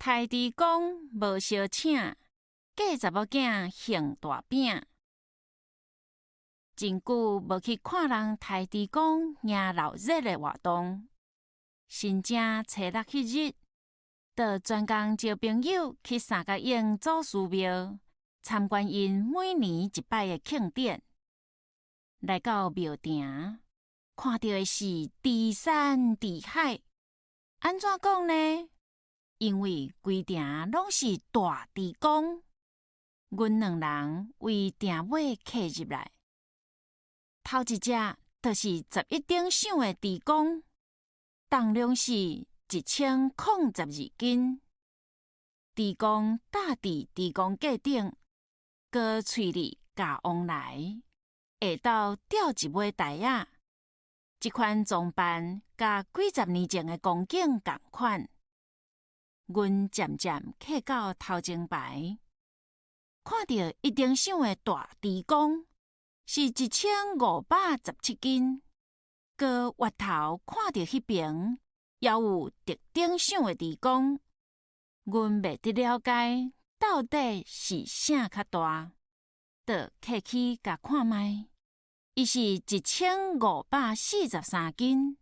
台猪公无相请，嫁查某囝行大饼。真久无去看人台猪公赢闹热的活动，新正初六迄日，就专工招朋友去三角营祖师庙参观因每年一摆的庆典。来到庙埕，看到的是猪山猪海，安怎讲呢？因为规埕拢是大猪公，阮两人为埕尾客入来。头一只就是11顶赏的猪公，重量是1012斤。猪公搭伫猪公架顶，搁喙里咬往来，下斗吊一尾带仔。这款装扮甲几十年前的光景同款。阮渐渐客到头前排，看到一顶赏的大猪公是1517斤，搁越头看到迄边也有特顶赏的猪公，阮袂得了解到底是啥较大，就客去甲看卖，伊是1543斤，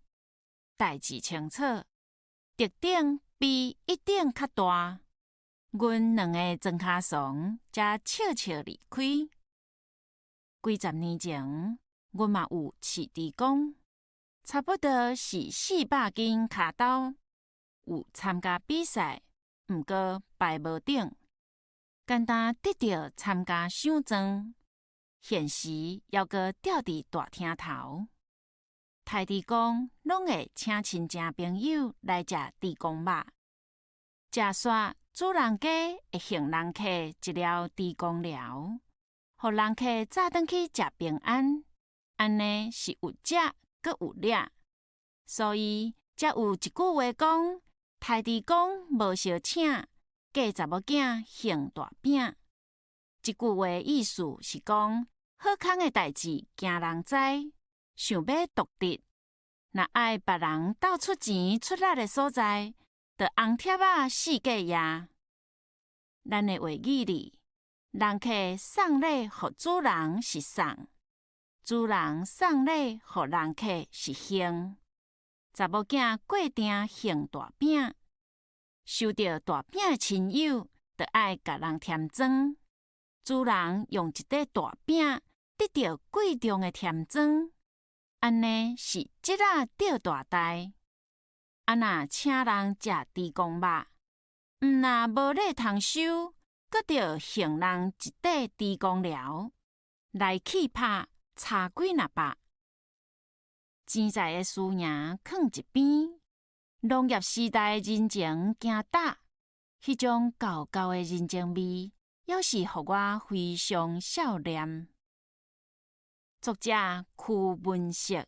代志清楚，特顶比一顶较大，阮两个装脚怂才笑笑离开。几十年前，阮嘛有饲猪公，差不多是400斤脚斗，有参加比赛，毋过排无顶，简单得到参加赏状，现时犹阁吊伫大厅头。台猪公拢会请亲戚朋友来食猪公肉，食煞主人家会送人客一条猪公寮，互人客早转去食平安。安尼是有食阁有掠，所以才有一句话讲：台猪公无相请，嫁查某囝行大饼。这句话意思是讲，好康的代志惊人知，想要独得，若爱别人斗出钱出力的所在，就红贴仔四界野。咱的话语里，人客送礼互主人是送，主人送礼互人客是行。查某囝过定行大饼，收到大饼的亲友，就爱甲人添庄。主人用一块大饼得到贵重的添庄，安尼是节仔钓大代。啊若请人食猪公肉，若无礼通收，阁着送人一块猪公寮，来气拍差几若百。钱财的事情放一边，农业时代的人情行大，迄种厚厚的人情味，也是互我非常想念。作者：屈文石。